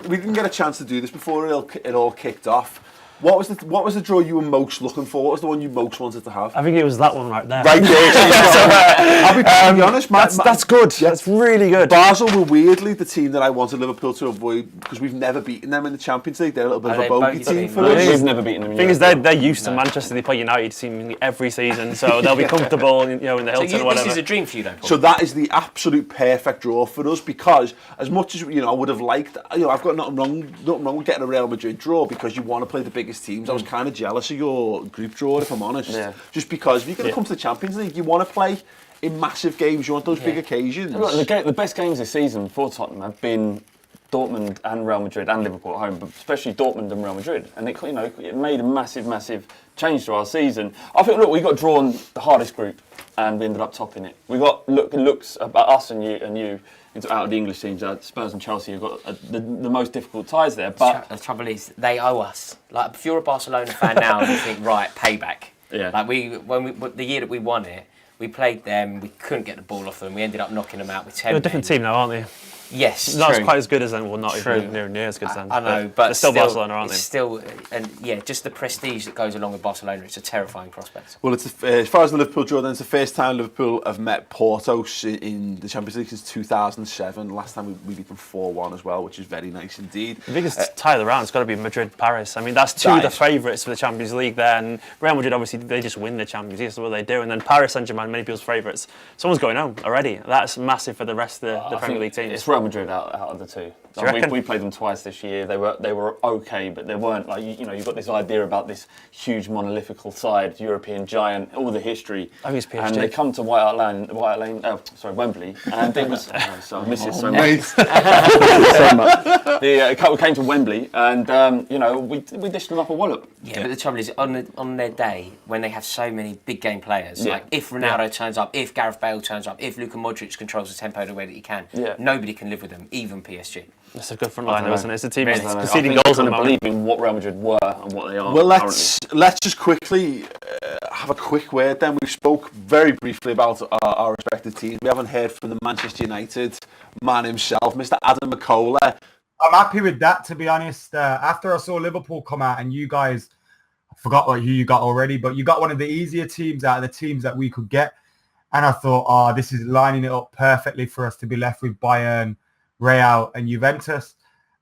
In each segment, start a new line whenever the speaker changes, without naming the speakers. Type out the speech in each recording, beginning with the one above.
We didn't get a chance to do this before it all kicked off. What was the draw you were most looking for? What was the one you most wanted to have?
I think it was that one right there.
Right there. I'll be pretty honest,
that's good. Yeah. That's really good.
Basel were weirdly the team that I wanted Liverpool to avoid because we've never beaten them in the Champions League. They're a little bit of a bogey team for us.
We've never beaten them.
The thing is, they're used to Manchester. They play United seemingly every season, so they'll be comfortable, in the Hilton or whatever.
This is a dream for you, though. Paul.
So that is the absolute perfect draw for us because as much as I would have liked, I've got nothing wrong with getting a Real Madrid draw because you want to play the biggest teams. I was kind of jealous of your group draw, if I'm honest. Yeah. Just because if you're going to come to the Champions League, you want to play in massive games. You want those big occasions.
Look, the best games this season for Tottenham have been Dortmund and Real Madrid and Liverpool at home, but especially Dortmund and Real Madrid. And it made a massive change to our season. I think, look, we got drawn the hardest group and we ended up topping it. We got looks about us and you out of the English teams. Spurs and Chelsea have got the most difficult ties there. But
the trouble is, they owe us. Like, if you're a Barcelona fan now, you think, right, payback. Yeah. Like the year that we won it, we played them. We couldn't get the ball off them. We ended up knocking them out with 10.
They're a different team now, aren't they?
Yes,
not quite as good as them. Well, not even near as good as them.
I know, but
they're still Barcelona, aren't they?
Still, and just the prestige that goes along with Barcelona. It's a terrifying prospect.
Well, it's as far as the Liverpool draw, then it's the first time Liverpool have met Porto in the Champions League since 2007. Last time we beat them 4-1 as well, which is very nice indeed.
The biggest tie of the round has got to be Madrid-Paris. I mean, that's two of the favourites for the Champions League there, and Real Madrid obviously they just win the Champions League. That's what they do, and then Paris Saint-Germain, many people's favourites. Someone's going home already. That's massive for the rest of the Premier League teams.
It's Real Madrid out of the two. We played them twice this year. They were okay, but they weren't like you've got this idea about this huge monolithical side, European giant, all the history.
I think it's PSG.
And they come to Wembley, and it was so I miss it so much. They came to Wembley, and we dished them up a wallop.
Yeah, but the trouble is on their day when they have so many big game players, like if Ronaldo turns up, if Gareth Bale turns up, if Luka Modric controls the tempo the way that he can, nobody can live with them, even PSG.
It's a good front line, isn't it? It's a team
that's
conceding goals.
I believe in what Real Madrid were and what they are.
Well, let's just quickly have a quick word. Then we spoke very briefly about our respective teams. We haven't heard from the Manchester United man himself, Mr. Adam McCullough.
I'm happy with that, to be honest. After I saw Liverpool come out, and you guys, I forgot who you got already, but you got one of the easier teams out of the teams that we could get. And I thought, this is lining it up perfectly for us to be left with Bayern, Real and Juventus.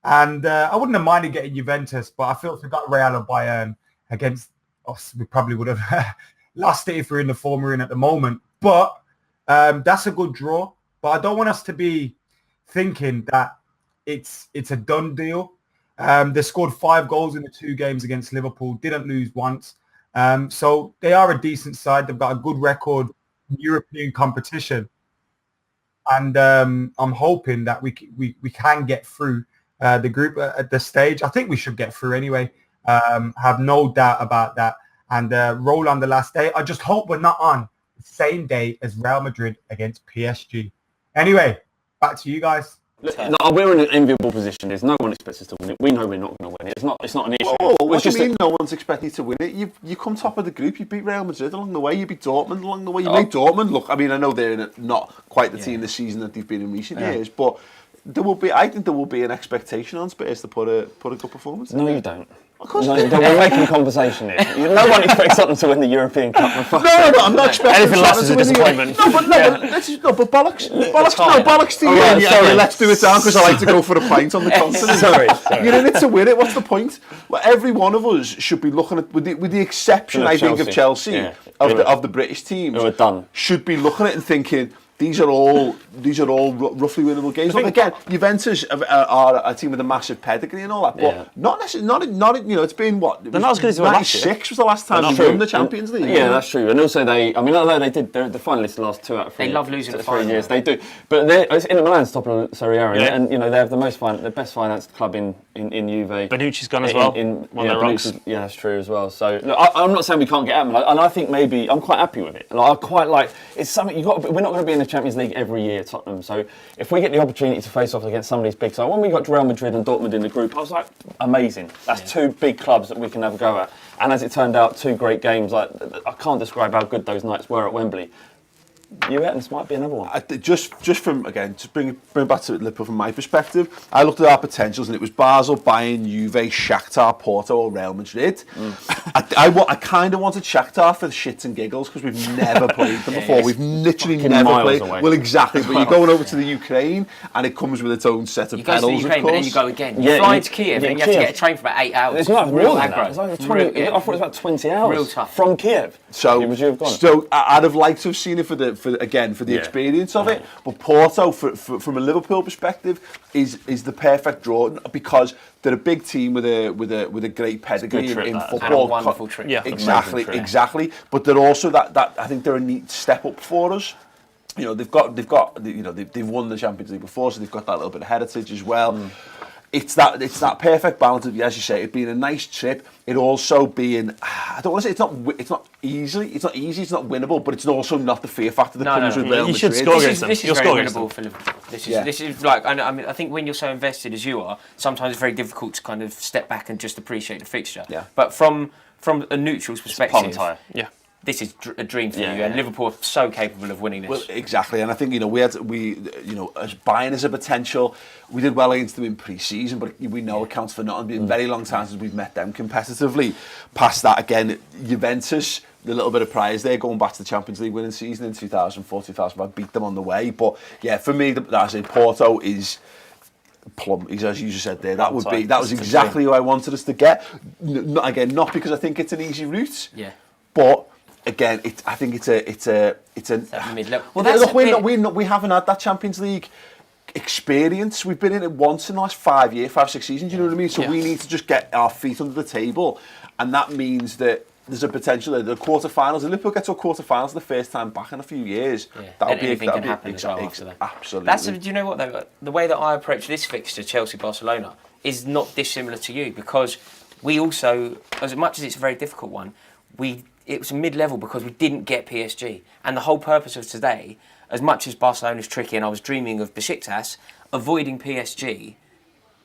And I wouldn't have minded getting Juventus, but I feel if we got Real or Bayern against us, we probably would have lost it if we're in the form we're in at the moment. But that's a good draw. But I don't want us to be thinking that it's a done deal. They scored 5 goals in the 2 games against Liverpool, didn't lose once. So they are a decent side. They've got a good record in European competition. And I'm hoping that we can get through the group at this stage. I think we should get through anyway. Have no doubt about that. And roll on the last day. I just hope we're not on the same day as Real Madrid against PSG. Anyway, back to you guys.
We're in an enviable position. There's no one expects us to win it. We know we're not going to win it. It's not an issue.
What do you mean no one's expecting you to win it? You come top of the group. You beat Real Madrid along the way. You beat Dortmund along the way. You made Dortmund look. I mean, I know they're not quite the team this season that they've been in recent years, but I think there will be an expectation on Spurs to put a good performance.
No, you don't. Of course we're making conversation here. No one expects Tottenham to win the European Cup.
No, I'm not expecting
anything less is a disappointment.
But bollocks to you. Let's do it down because I like to go for a pint on the continent.
Sorry.
You're in it to win it. What's the point? Well, every one of us should be looking at, with the exception, I think, of Chelsea, of the British teams,
who are done,
should be looking at it and thinking, these are all roughly winnable games. Look, again, Juventus are a team with a massive pedigree and all that, but not necessarily. Not it's been what?
They're not as good as they were last year.
96 was the last time they won the Champions League.
Yeah, that's true. And also although they did, they're the finalists the last 2 out of 3.
They love losing the
3 years. They do, but Inter Milan's top of Serie A, and they have the best financed club in Juve.
Bonucci's gone as well. One of the rocks.
Yeah, that's true as well. So look, I'm not saying we can't get at them, and I think maybe I'm quite happy with it. I quite like it's something we're not going to be in the Champions League every year, Tottenham. So if we get the opportunity to face off against some of these big sides, when we got Real Madrid and Dortmund in the group, I was like, amazing. That's 2 big clubs that we can have a go at. And as it turned out, 2 great games. I can't describe how good those nights were at Wembley. Juventus might be another one.
Just from, again, to bring back to Liverpool from my perspective, I looked at our potentials and it was Basel, Bayern, Juve, Shakhtar, Porto or Real Madrid. I kind of wanted Shakhtar for the shits and giggles because we've never played them before. We've literally never played.
Away.
Well, exactly. But you're going over to the Ukraine and it comes with its own set of pedals,
to the Ukraine,
of course.
but then you go again. You fly to Kiev and you have to get a train for about 8 hours.
It's not
real
aggro. It's like 20, I thought it was about 20 hours.
Real tough.
From Kiev.
So I'd have liked to have seen it for the experience of it. But Porto, from a Liverpool perspective, is the perfect draw because they're a big team with a great pedigree in football.
And a wonderful trip.
Yeah,
exactly. But they're also that I think they're a neat step up for us. You know, they've won the Champions League before, so they've got that little bit of heritage as well. It's that perfect balance of, as you say, it being a nice trip. It also being, I don't want to say it's not easy, it's not winnable, but it's also not the fear factor that comes with Real Madrid.
You should score against them.
This is very winnable for Liverpool. This is like, I mean, I think when you're so invested as you are, sometimes it's very difficult to kind of step back and just appreciate the fixture.
Yeah.
But from a neutral's perspective,
yeah.
This is a dream for you, and Liverpool are so capable of winning this.
Well, exactly, and I think as Bayern as a potential, we did well against them in pre-season, but we know it counts for nothing. It's been a very long time since we've met them competitively. Past that, again, Juventus, the little bit of prize there, going back to the Champions League winning season in 2004-2005, beat them on the way. But yeah, for me, Porto is plumb. As you just said there, that was exactly who I wanted us to get. Not because I think it's an easy route.
Yeah,
but. Again, I think it's a
mid-level.
Well, we haven't had that Champions League experience. We've been in it once in the last 5-6 seasons. You know what I mean? So we need to just get our feet under the table, and that means that there's a potential that the quarterfinals. If Liverpool get to a quarterfinals for the first time back in a few years,
anything can happen as well after that.
Absolutely.
Do you know what though? The way that I approach this fixture, Chelsea-Barcelona, is not dissimilar to you because we also, as much as it's a very difficult one, it was mid-level because we didn't get PSG. And the whole purpose of today, as much as Barcelona's tricky and I was dreaming of Besiktas, avoiding PSG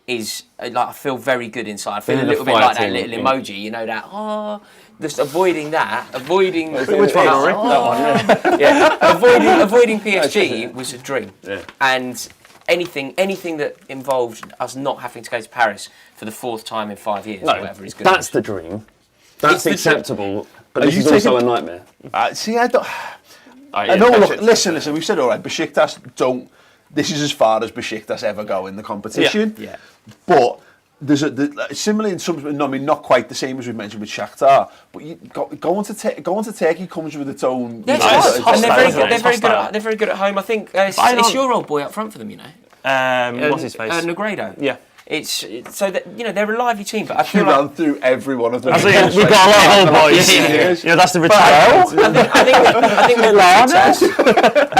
is, like, I feel very good inside. I feel a little bit like that little emoji, you know, that, just avoiding that, avoiding...
Which one, That one,
yeah. Avoiding PSG was a dream.
Yeah.
And anything that involved us not having to go to Paris for the 4th time in 5 years or whatever is good.
That's the dream. That's acceptable. But this is also a nightmare.
See, I don't... I know, look, listen, we've said, all right, Besiktas don't... This is as far as Besiktas ever go in the competition.
Yeah.
But there's similarly in some... I mean, not quite the same as we mentioned with Shakhtar, but going to Turkey comes with its own...
Yeah, and they're very good at home. I think it's your old boy up front for them, you know.
What's his face?
Negredo.
Yeah.
It's so that they're a lively team, but I feel
ran through every one of them.
We've got a lot of old boys. Yeah, that's the retirement.
I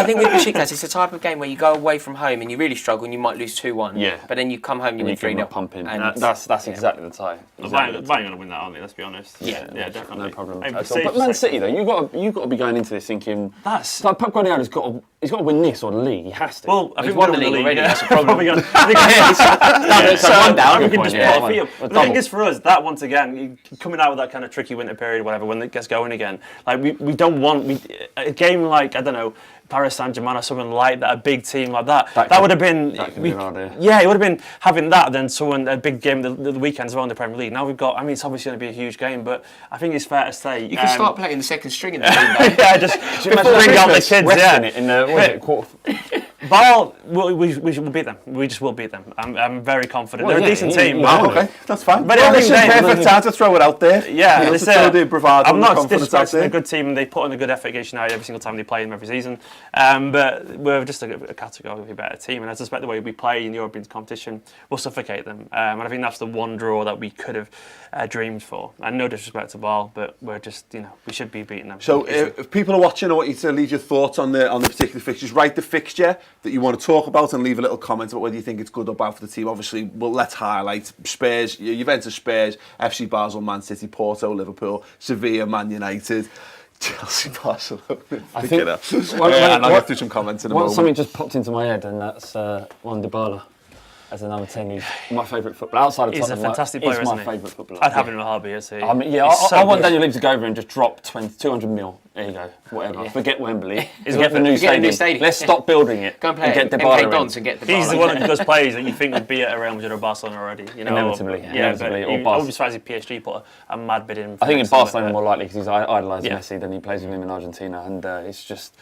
think with Besiktas, it's the type of game where you go away from home and you really struggle and you might lose 2-1.
Yeah.
But then you come home and you win 3-0.
Pumping. That's exactly the tie.
Bayern going to win that, aren't they? Let's be honest.
Yeah,
definitely.
No problem.
Hey,
But Man City though, you've got to be going into this thinking
that's
like Pep Guardiola's he's got to win this or the league. He has to.
Well, I
He's
think
won the league already. That's a problem.
One down. We can just
Yeah.
play a field. The thing is for us, that once again, coming out with that kind of tricky winter period, whatever, when it gets going again, like we don't want a game like, I don't know, Paris Saint-Germain or something like that, a big team like that. That would have been,
it would
have been having that, then a big game the weekend as well in the Premier League. Now we've got, I mean, it's obviously going to be a huge game, but I think it's fair to say
you can start playing the second string in the team.
Just bring out the kids.
It in the quarter.
Ball, we will beat them. We just will beat them. I'm very confident. They're a decent team.
Okay, that's fine.
But
this is perfect time to throw it out there.
Yeah,
to show the bravado.
I'm not disrespecting a good team, and they put in a good effort against United every single time they play them every season. But we're just a categorically better team, and I suspect the way we play in European competition will suffocate them. And I think that's the one draw that we could have dreamed for. And no disrespect to Ball, but we're just, we should be beating them.
So if people are watching, I want you to leave your thoughts on the particular fixtures. Write the fixture that you want to talk about and leave a little comment about whether you think it's good or bad for the team. Obviously, let's highlight Spurs, Juventus, Spurs, FC Basel, Man City, Porto, Liverpool, Sevilla, Man United, Chelsea, Barcelona.
I think.
And I'll get through some comments in a moment.
Something just popped into my head, and that's Juan Dybala. as a number 10. He's my favourite footballer outside of
He's a
Tottenham.
fantastic player,
He's
isn't
my
he?
favourite footballer.
I'd have him in a heartbeat, is he?
I mean, yeah,
He's so
I want
good.
Daniel Levy to go over and just drop 200 mil. There you go, whatever. Forget Wembley. Forget the new
Forget the new
stadium.
stadium.
Let's stop building it.
Go and play
and
at
get
MK
Dybala
Dons
in.
and get the
He's
bar.
one of those players that you think would be at Real Madrid or Barcelona already. You know,
Inevitably,
yeah, but
or
I wouldn't
Barca.
be surprised if PSG put a mad bid in.
I think in
next summer,
Barcelona
but-
more likely because he's idolised
Yeah.
Messi than he plays with him in Argentina, and it's just,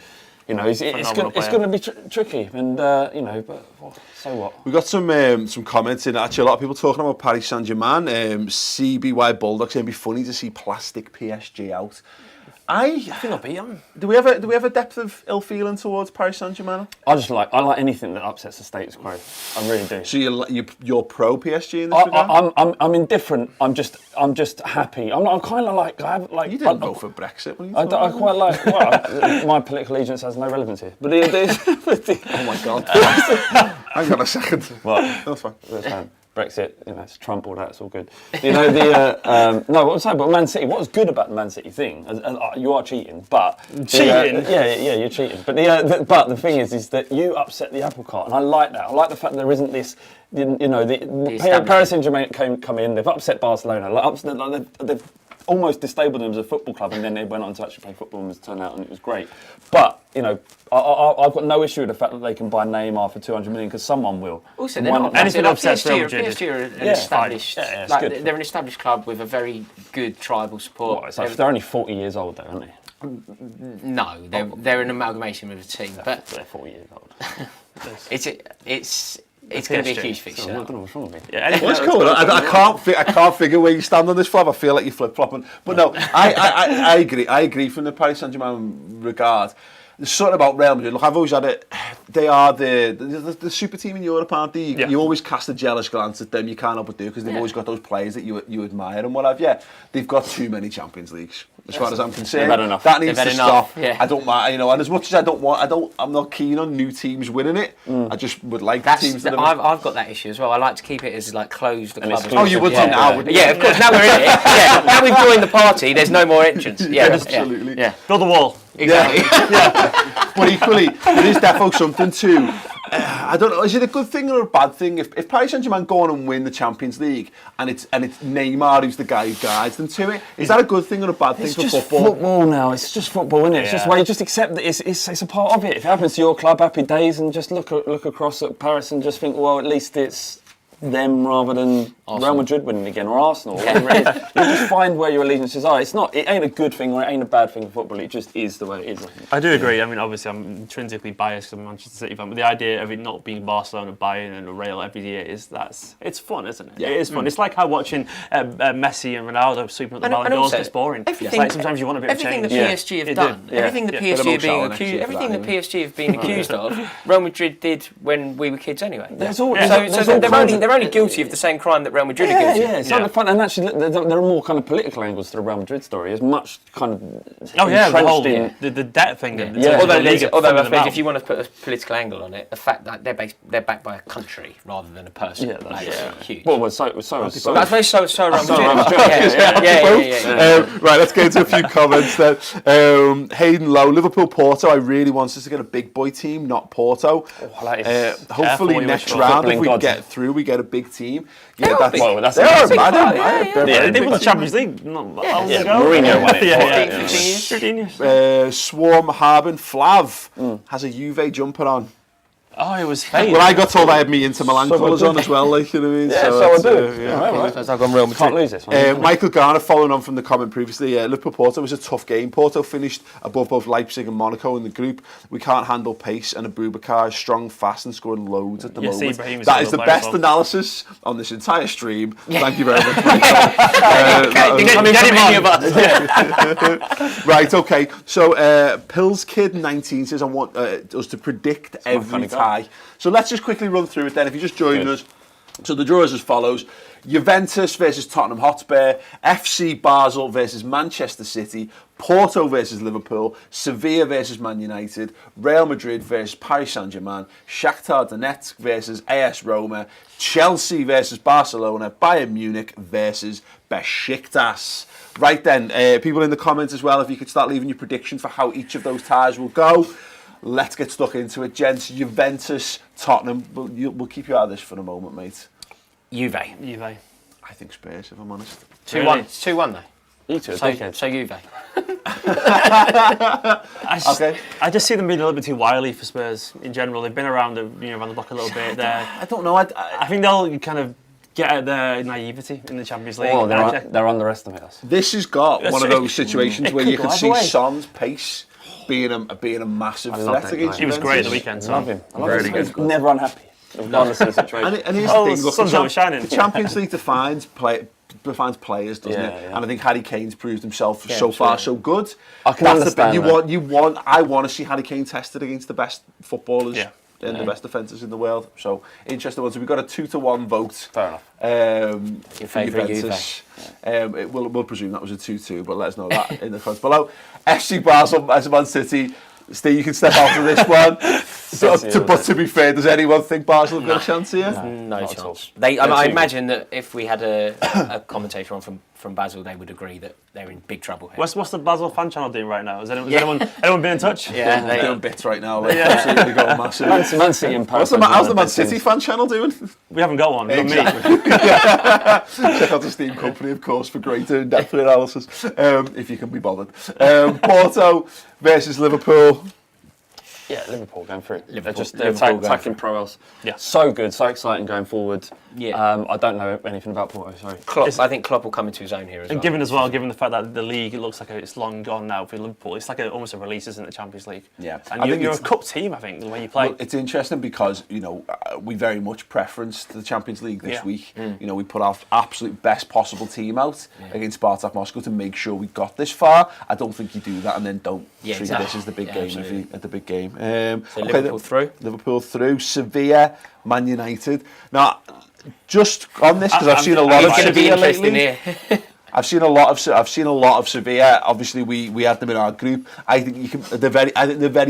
you know, it's
Phenomenal
going to be tricky, and you know, but so what?
We got some comments in. Actually, a lot of people talking about Paris Saint-Germain. CBY Bulldogs saying it'd be funny to see plastic PSG out.
I think they'll beat them.
Do we have a depth of ill feeling towards Paris Saint-Germain?
I like anything that upsets the status quo. I really do.
So you're pro PSG in this regard?
I'm indifferent. I'm just happy. I'm kind of like I have like.
You didn't vote for Brexit when you
I quite like. Well, my political allegiance has no relevance here. But
Oh my God! Hang on a second.
What?
That's fine.
That's fine. Brexit, you know, it's Trump, all that, it's all good. You know, no, what I'm saying, but Man City, what was good about the Man City thing, you are cheating, but...
Cheating?
Yeah, you're cheating. But the thing is that you upset the apple cart, and I like that. I like the fact that there isn't this, you know, Paris Saint-Germain come in, they've upset Barcelona, they've almost destabilised them as a football club, and then they went on to actually play football and turned out, and it was great. But, you know, I've got no issue with the fact that they can buy Neymar for 200 million because someone will.
Also, they're not
anything
like
upsets Real Madrid.
PSG are an
Yeah,
established.
yeah, it's
like,
good.
they're an established club with a very good tribal support.
It's like, they're only 40 years old, though, aren't they?
No, they're an amalgamation with a team, but
They're 40 years old.
it's going to be a huge
I
fixture.
don't know what's wrong with me.
Yeah, anything
Well, it's cool. I can't figure where you stand on this, Flav. I feel like you're flip flopping, but no, I agree. I agree from the Paris Saint-Germain regard. There's something about Real Madrid. Look, I've always had it. They are the super team in Europe, aren't they?
Yeah.
You always cast a jealous glance at them. You can't help but do because they've always got those players that you admire and what have you. They've got too many Champions Leagues, as far as I'm concerned.
They've had enough.
That needs
They've
to
had enough,
stop.
yeah.
I don't mind, you know. And as much as I'm not keen on new teams winning it. I just would like the teams that have.
I've got that issue as well. I like to keep it as like closed the club.
exclusive.
Oh, you would
yeah.
do now, wouldn't you?
Yeah, of course. Now we're in it. Yeah, now we've joined the party. There's no more entrants. Yeah,
Absolutely.
Yeah,
Build a wall.
exactly.
But equally, there is defo something too. I don't know. Is it a good thing or a bad thing if Paris Saint-Germain go on and win the Champions League and it's Neymar who's the guy who guides them to it? Is that a good thing or a bad thing
It's
for
just
football?
now. It's just football, isn't it? It's just
Yeah.
where you just accept that it's a part of it. If it happens to your club, happy days, and just look across at Paris and just think, well, at least it's them rather than Real Madrid winning again or Arsenal. Or whatever it is. You just find where your allegiances are. It ain't a good thing or it ain't a bad thing for football. It just is the way it is. I think.
I do agree. I mean, obviously, I'm intrinsically biased because I'm a Manchester City fan, but the idea of it not being Barcelona, Bayern, and Real every year it's fun, isn't it?
Yeah.
It is fun. It's like how watching Messi and Ronaldo sweeping up the
And
Ballon d'Ors
also,
gets boring. It's
everything-
like sometimes you want a bit of
Everything
change.
the
Yeah.
PSG have
It
done,
did.
everything the
Yeah.
Bit of
PSG have
Mo Salah
been
next year
accused,
for
everything the
that,
PSG have been accused of, Real Madrid did when we were kids anyway.
There's all-
Yeah.
there's
So
all kinds of-
they're only guilty of the same crime that Real Madrid are
Yeah,
guilty
yeah,
of.
it's kind of fun, and actually, there are more kind of political angles to the Real Madrid story. As much kind of
Oh yeah, the whole
entrenched in.
the debt thing.
Yeah.
Although,
the league
although I
funding them
suppose
out.
if you want to put a political angle on it, the fact that they're backed by a country rather than a person,
Yeah, that's
huge.
Well, so
But I suppose so Real Madrid.
Real Madrid.
Yeah.
Right, let's get into a few comments then. Hayden Lowe, Liverpool Porto. I really want us to get a big boy team, not Porto.
that is
Hopefully
what you
next
wish for.
round, if
Footballing
we
gods.
get through, we get a big team.
They are big.
Well, that's
They are.
amazing.
I don't.
Yeah, they won the Champions League not that long
Yeah,
ago.
Mourinho won it.
Yeah,
15 years.
15 years.
Swarm Harbin Flav has a Juve jumper on.
Oh, it was fake.
Well, I got told I had me Inter Milan
So
colours
do.
on as well, like, you know what I mean?
Yeah, so I
it's,
do.
yeah.
All right.
I've gone Real Madrid.
Can't lose this one.
Michael Garner, following on from the comment previously, Liverpool Porto was a tough game. Porto finished above both Leipzig and Monaco in the group. We can't handle pace, and Abubakar is strong, fast, and scoring loads at the
Yes,
moment.
Ibrahim is
That
a
is the
good player
best
as well.
analysis on this entire stream. Thank you very much. Right, okay. So, Pills Kid 19 says, I want us to predict every
funny guy.
tie. So let's just quickly run through it then. If you just join us. So the draw is as follows. Juventus versus Tottenham Hotspur, FC Basel versus Manchester City, Porto versus Liverpool, Sevilla versus Man United, Real Madrid versus Paris Saint-Germain, Shakhtar Donetsk versus AS Roma, Chelsea versus Barcelona, Bayern Munich versus Besiktas. Right then, people in the comments as well, if you could start leaving your prediction for how each of those ties will go. let's get stuck into it, gents. Juventus, Tottenham. We'll keep you out of this for a moment, mate.
Juve.
Juve.
I think Spurs, if I'm honest.
2-1. It's 2-1 though.
You two,
So Juve.
I just see them being a little bit too wily for Spurs in general. They've been around the block a little bit.
I don't know.
I think they'll kind of get at their naivety in the Champions League.
Oh, they're underestimating us.
This has got one of those situations where
could
you
go
can
either
see
way.
Son's pace being a massive
love
threat
that
against
guy.
He was great at the
Juventus.
weekend.
I
So.
love him. I love
Really
him. He's
good.
never unhappy, regardless of the situation.
And here's
Oh,
the thing, look,
sun's always shining.
the Champions League defines players, doesn't it?
Yeah.
And I think Harry Kane's proved himself
Yeah,
so far
absolutely.
so good.
I can
That's the
understand that.
I want to see Harry Kane tested against the best footballers
Yeah.
and the best defenders in the world. So interesting one. So we've got a 2-1 vote.
Fair enough.
In
favour of
Juventus. We'll presume that was a 2-2, but let us know that in the comments below. FC Basel as Man City. Steve, you can step out of this one. But to be fair, does anyone think Basel have got a chance here?
No
not at all.
chance. I imagine that if we had a commentator on from Basel, they would agree that they're in big trouble here.
What's the Basel fan channel doing right now? Has anyone been in touch?
Yeah,
They're
they
doing bits right now. Like, absolutely going massive.
Man City in Paris.
How's the Man City fan channel doing?
We haven't got one. Not me.
Check out the Steam Company, of course, for greater in-depth analysis, if you can be bothered. Porto versus Liverpool.
Yeah, Liverpool going through.
Liverpool
They're
going
attacking Proels.
Yeah.
So good, so exciting going forward.
Yeah.
I don't know anything about Porto, sorry.
I think Klopp will come into his own here as
And
well.
given the fact that the league, it looks like it's long gone now for Liverpool. It's like almost a release, isn't it, Champions League?
Yeah.
And
I
you're
think
a cup team, I think, the way you play.
Well, it's interesting because, we very much preferenced the Champions League this week. We put our absolute best possible team out against Spartak Moscow to make sure we got this far. I don't think you do that and then don't treat
exactly.
this as the big
Yeah,
game
absolutely.
at the big game.
So Liverpool through?
Liverpool through. Sevilla, Man United. Now, just on this, because I've seen a lot of
It's going to be
Sevilla
interesting
lately.
here.
I've seen a lot of Sevilla. Obviously, we had them in our group. I think they're very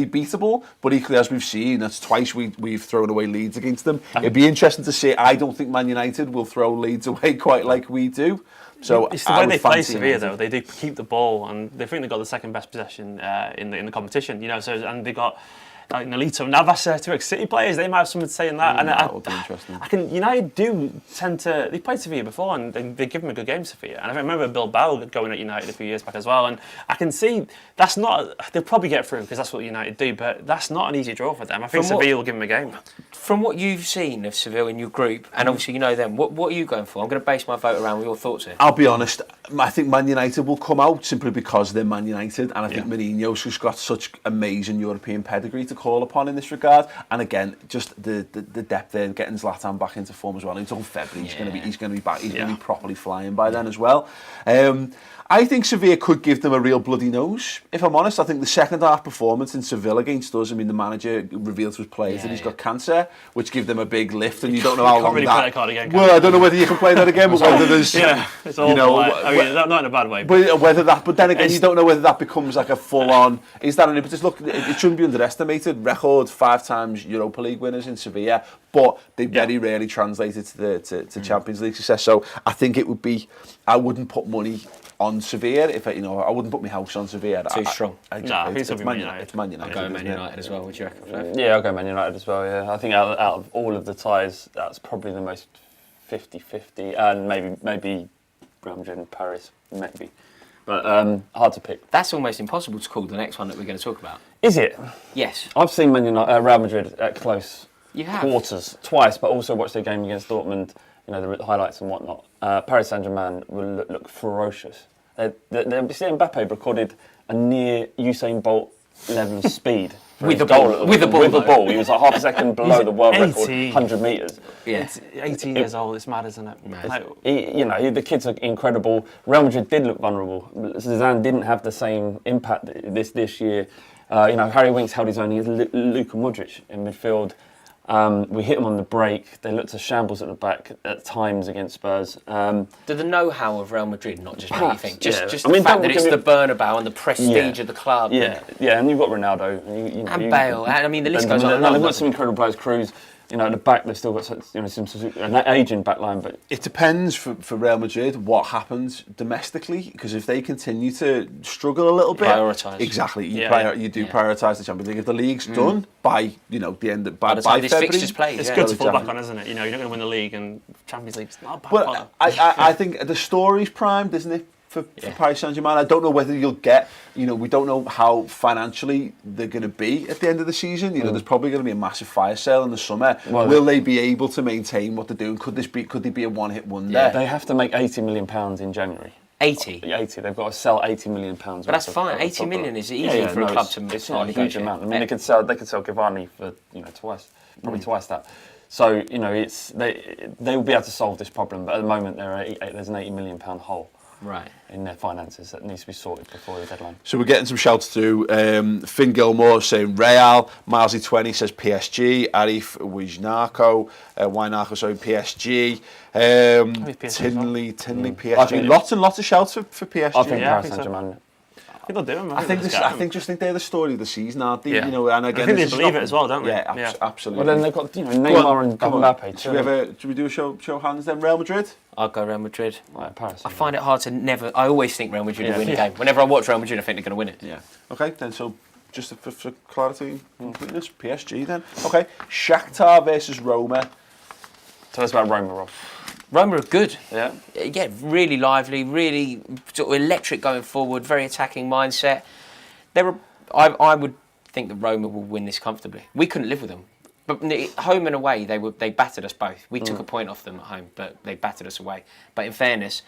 beatable. But equally, as we've seen, that's twice we've thrown away leads against them. It'd be interesting to see. I don't think Man United will throw leads away quite like we do. So
it's the
I
way
would
they play
fancy
Sevilla,
United.
though. They do keep the ball, and they think they've got the second best possession in the competition. So and they got like Nolito, Navas, two ex-City players. They might have something to say in that. And
that would be interesting.
United do tend to. They played Sevilla before, and they give them a good game, Sevilla. And I remember Bilbao going at United a few years back as well. And I can see that's not. They'll probably get through because that's what United do. But that's not an easy draw for them. I think Sevilla will give them a game.
From what you've seen of Seville in your group, and obviously you know them, what are you going for? I'm going to base my vote around your thoughts here.
I'll be honest, I think Man United will come out simply because they're Man United, and I think Mourinho's just got such amazing European pedigree to call upon in this regard. And again, just the depth there, getting Zlatan back into form as well. It's on February. He's going to be back. He's going to be properly flying by then as well. I think Sevilla could give them a real bloody nose. If I'm honest, I think the second half performance in Seville against us, the manager revealed to his players that he's got cancer, which give them a big lift, and you don't know how long
really
that.
play that card again,
Well, I don't know whether you can play that again, but whether there's,
it's all not in a bad way.
But then again, you don't know whether that becomes like a full-on. Is that an impetus? Look, it shouldn't be underestimated. Record 5 times Europa League winners in Sevilla, but they very rarely translated to Champions League success. So I think it would be. I wouldn't put money on Sevilla if I wouldn't put my house on Sevilla.
Too strong.
I think it's Man United.
It's Man United.
I'll go Man United as well. Would you reckon, Flo?
Yeah, I'll go Man United as well, yeah. I think out of all of the ties, that's probably the most 50-50, and maybe Real Madrid and Paris, maybe. But hard to pick.
That's almost impossible to call the next one that we're going to talk about.
Is it?
Yes.
I've seen Real Madrid at close
You have?
quarters twice, but also watched their game against Dortmund, the highlights and whatnot. Paris Saint-Germain will look ferocious. Mbappe recorded a near Usain Bolt level speed
With the
goal.
ball. With the ball,
With the
though.
ball. He was like half a second below the world
80.
record, 100 metres.
Yeah.
It's 18 years old. It's mad, isn't it?
Mad.
Like,
The kids are incredible. Real Madrid did look vulnerable. Zidane didn't have the same impact this year. Harry Winks held his own against Luka Modric in midfield. We hit them on the break. They looked a shambles at the back at times against Spurs.
Do the know-how of Real Madrid not just make you think? Just
I mean,
the fact that
don't
it's
give
the
me-
Bernabeu and the prestige of the club.
Yeah, and you've got Ronaldo.
And Bale. And, I mean, the list goes on and
They've
on.
got some incredible players. Cruz. at the back they've still got an aging back line, but
it depends for Real Madrid what happens domestically, because if they continue to struggle a little bit,
prioritise.
Exactly, you
Yeah.
prioritise the Champions League. If the league's done by the end of
By the time this
February,
fixture's played,
It's
yeah.
good to fall
Exactly.
back on, isn't it? You're not going to win the league, and Champions League's not a bad
But
bother.
I think the story's primed, isn't it, for Paris Saint-Germain? I don't know whether you'll get, we don't know how financially they're going to be at the end of the season. There's probably going to be a massive fire sale in the summer.
Well,
will they be able to maintain what they're doing? Could they be a one-hit wonder?
they have to make £80 million in January.
80.
80. They've got to sell £80 million.
But that's fine. 80 million is easy for a club to
It's not a huge
negotiate.
amount. I mean, they could sell Cavani for twice, probably twice that. So it's they will be able to solve this problem. But at the moment, there's an £80 million hole.
Right.
In their finances that needs to be sorted before the deadline.
So we're getting some shouts through. Finn Gilmore saying Real, Milesy20 says PSG, Arif Wijnarko, PSG, Tinley PSG. Lots and lots of shouts for PSG.
I think
Yeah, I
Paris
think so.
Saint-Germain.
I think they'll do them.
I think they're the story of the season, aren't they?
Yeah.
And again,
I think they
this is
believe
not-
it as well, don't they?
Yeah,
Yeah.
absolutely.
Well, then they've got Neymar and Mbappe.
Should we do a show hands then? Real Madrid?
I'll go Real Madrid.
Like Paris.
I find it hard to never. I always think Real Madrid will win a game. Whenever I watch Real Madrid, I think they're going to win it.
Yeah. Okay, then so just for clarity and completeness, PSG then. Okay, Shakhtar versus Roma.
Tell us about Roma, Rob.
Roma are good.
Yeah.
Yeah, really lively, really sort of electric going forward, very attacking mindset. I would think that Roma will win this comfortably. We couldn't live with them. But home and away, they battered us both. We took a point off them at home, but they battered us away. But in fairness,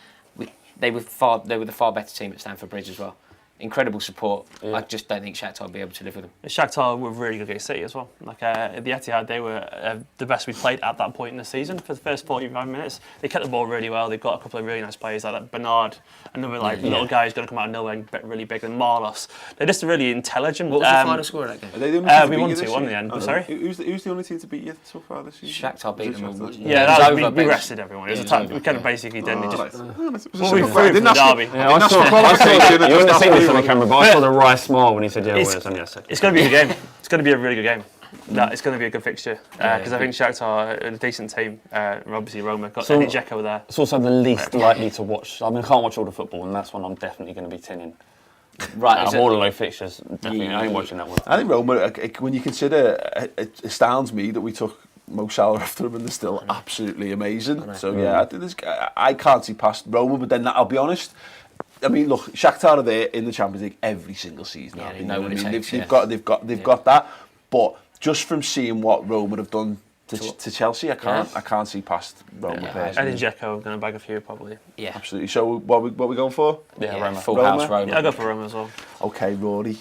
they were the far better team at Stamford Bridge as well. Incredible support. Yeah. I just don't think Shakhtar will be able to live with them.
Shakhtar were really good against City as well. At the Etihad, they were the best we played at that point in the season for the first 45 minutes. They kept the ball really well. They've got a couple of really nice players like that. Bernard, another little guy who's going to come out of nowhere and really big. And Marlos. They're just really intelligent.
What was the final score of that game?
Are they the only team to
we
beat
won
you this
2-1
year?
in the end.
Oh,
Sorry?
Who's the only team to beat you so far this season?
Shakhtar beat them.
We rested everyone. It was a time. We kind of basically did.
We
threw for the derby.
Yeah, I saw you wouldn't have seen this on the camera, but I saw the wry smile when he said,
It's going to be a good game. It's going to be a really good game. It's going to be a good fixture because I think Shakhtar are a decent team. Obviously, Roma got Eddie Dzeko there.
It's also the least likely to watch. I mean, I can't watch all the football, and that's one I'm definitely going to be tinning.
Right,
Out of all the low fixtures, definitely, I ain't watching that one.
I think Roma, when you consider, it astounds me that we took Mo Salah after them and they're still absolutely amazing. So yeah, I can't see past Roma, but then I'll be honest. I mean, look, Shakhtar are there in the Champions League every single season.
Yeah, they know what it takes.
They've got that. But just from seeing what Roma have done to Chelsea, I can't see past Roma.
Eddie Dzeko going to bag a few probably.
Yeah,
absolutely. So what we going for?
Yeah, Roma.
Full house Roma.
Yeah, I'll go for Roma as well.
Okay, Rory.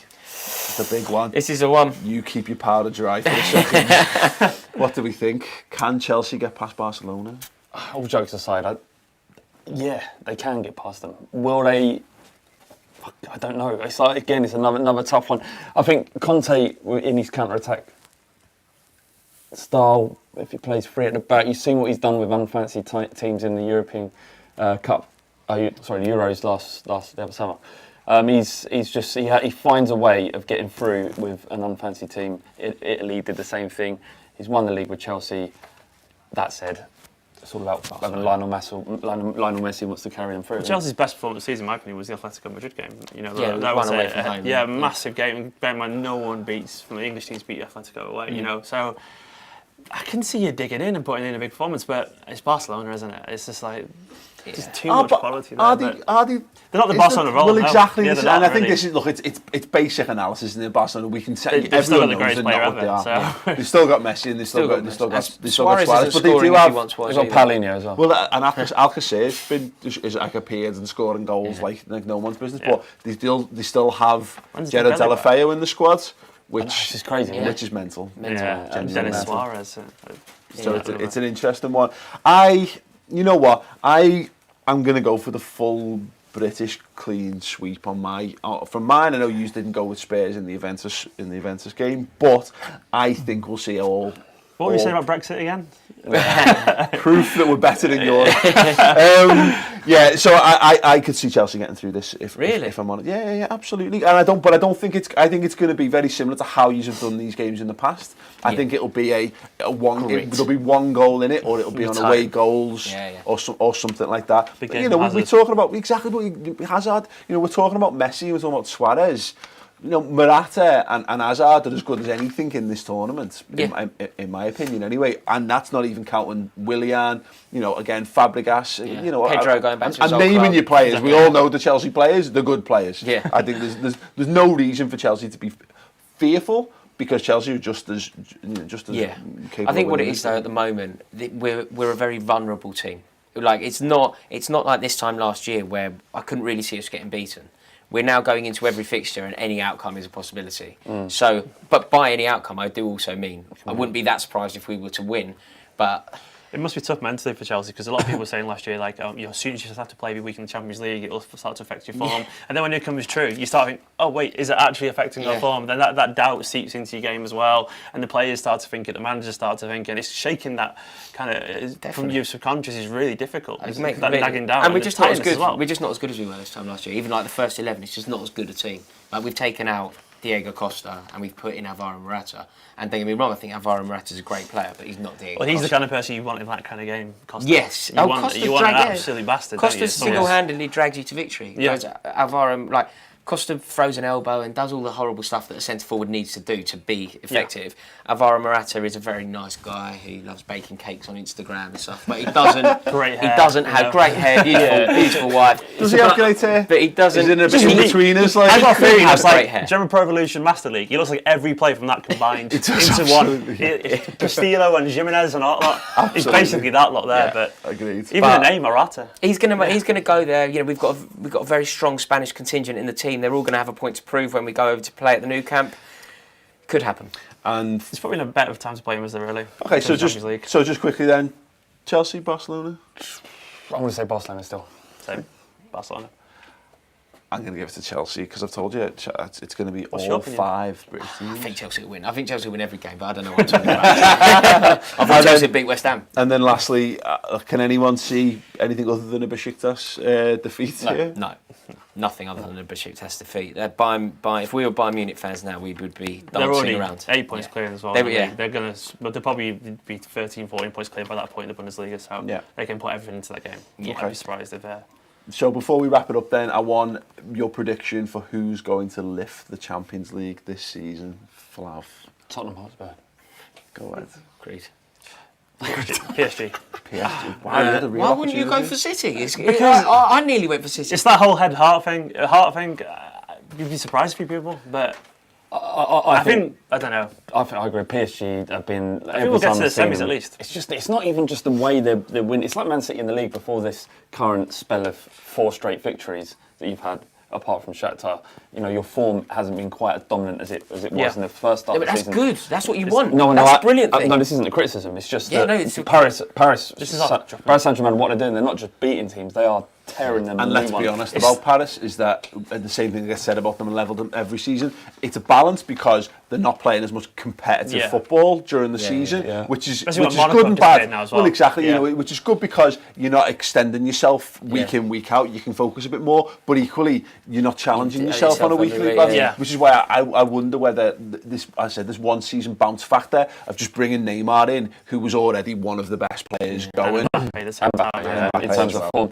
The big one.
This is the one.
You keep your powder dry for a second. What do we think? Can Chelsea get past Barcelona?
All jokes aside, yeah, they can get past them. Will they? I don't know. It's like, again, it's another tough one. I think Conte in his counter-attack style, if he plays free at the back, you've seen what he's done with unfancy teams in the European Cup. The Euros the other summer. He finds a way of getting through with an unfancy team. Italy did the same thing. He's won the league with Chelsea. That said, it's all about having Lionel Messi wants to carry them through.
Chelsea's best performance this season, in my opinion, was the Atletico Madrid game.
That was away from home.
Massive game. Bear in mind, no one from the English teams beat Atletico away. So I can see you digging in and putting in a big performance, but it's Barcelona, isn't it? It's just like just too much quality there. They're not the Barcelona role.
Well, exactly.
No.
And I think this is it's basic analysis in Barcelona. We can say everyone knows they're not what they are.
So.
They've still got Messi and they've still got Suarez,
but they do have.
They've got Paulinho as well.
Well, and Alcacer's is appeared and scoring goals like no one's business. But they still have Gerard Deulofeu in the squad, which
is crazy.
Which is mental.
Dennis Suarez.
So it's an interesting one. You know what? I'm going to go for the full British clean sweep on from mine. I know you didn't go with Spurs in the Juventus game, but I think we'll see all.
What were you saying about Brexit again?
Proof that we're better than yours. Yeah, so I could see Chelsea getting through this if I'm honest. Yeah, absolutely. And I don't think I think it's going to be very similar to how you have done these games in the past. I think it'll be there'll be one goal in it, or it'll be on away goals, or something like that. But, we're talking about Hazard. We're talking about Messi. We're talking about Suarez. Morata and Hazard are as good as anything in this tournament, in my opinion, anyway. And that's not even counting Willian, again, Fabregas,
Pedro going back to his
I'm
old
naming
club.
your players. We all know the Chelsea players, the good players.
Yeah.
I think there's no reason for Chelsea to be fearful, because Chelsea are just as capable.
I think what it is though at the moment, we're a very vulnerable team. Like it's not like this time last year where I couldn't really see us getting beaten. We're now going into every fixture and any outcome is a possibility. So, but by any outcome, I do also mean I wouldn't be that surprised if we were to win. But
it must be tough mentally for Chelsea, because a lot of people were saying last year, like, as soon as you have to play every week in the Champions League, it'll start to affect your form. And then when it comes true, you start thinking, oh wait, is it actually affecting our form? Then that doubt seeps into your game as well, and the players start to think it, the managers start to think, and it's shaking that kind of from your subconscious is really difficult. It's that nagging down.
And we're just not as good.
Well.
We're just not as good as we were this time last year. Even like the first 11, it's just not as good a team. Like we've taken out Diego Costa and we've put in Alvaro Morata. And don't get me wrong, I think Alvaro Morata is a great player, but he's not Diego Costa.
He's the kind of person you want in that kind of game, Costa.
Yes.
You want an absolutely bastard.
Costa single-handedly drags you to victory.
Yeah.
Alvaro, Costa throws an elbow and does all the horrible stuff that a centre forward needs to do to be effective. Yeah. Alvaro Morata is a very nice guy who loves baking cakes on Instagram and stuff, but he doesn't.
Great hair,
he doesn't have great hair, beautiful wife.
Does he have great hair?
But he doesn't.
Is it a bit in between us? Like,
I've got a feeling it's like
hair.
German Pro Evolution Master League. He looks like every play from that combined into one. Castillo and Jimenez and all that. It's basically that lot there. But
agreed.
Even the name Morata.
He's gonna go there. We've got a very strong Spanish contingent in the team. They're all gonna have a point to prove when we go over to play at the Nou Camp. Could happen.
And
it's probably a better time to play him, is there really?
Okay, so just quickly then, Chelsea, Barcelona.
I'm going to say Barcelona still.
Same, Barcelona.
I'm going to give it to Chelsea because I've told you it's going to be all 5 British teams.
I think Chelsea will win. I think Chelsea will win every game, but I don't know what I'm talking about. I think Chelsea beat West Ham.
And then lastly, can anyone see anything other than a Besiktas defeat here?
No. Nothing other than a Besiktas defeat. If we were Bayern Munich fans now, we would be dancing around.
8 points clear as well. They'll probably be 13, 14 points clear by that point in the Bundesliga, so they can put everything into that game. I'd be surprised if they're...
So before we wrap it up then, I want your prediction for who's going to lift the Champions League this season. Flav.
Tottenham Hotspur.
Go ahead.
Agreed.
PSG.
Why wouldn't you go for City? Because I nearly went for City.
It's that whole heart thing. You'd be surprised for people, but I think I don't know.
I agree. PSG have been.
I think we'll get to the semis at least.
It's not even just the way they win. It's like Man City in the league before this current spell of 4 straight victories that you've had. Apart from Shakhtar, your form hasn't been quite as dominant as it was in the first start of the season.
That's good. That's what you want.
That's
a brilliant thing.
No, this isn't a criticism. It's just
Paris
Saint-Germain, what they're doing, they're not just beating teams, they are tearing them.
And let's be honest about Paris is that the same thing gets said about them and levelled them every season. It's a balance because they're not playing as much competitive football during the season, which is good and bad.
Now as well.
Well, exactly. Which is good because you're not extending yourself week in, week out. You can focus a bit more, but equally you're not challenging yourself on a weekly basis. Which is why I wonder whether this one season bounce factor of just bringing Neymar in, who was already one of the best players going.
In terms of form.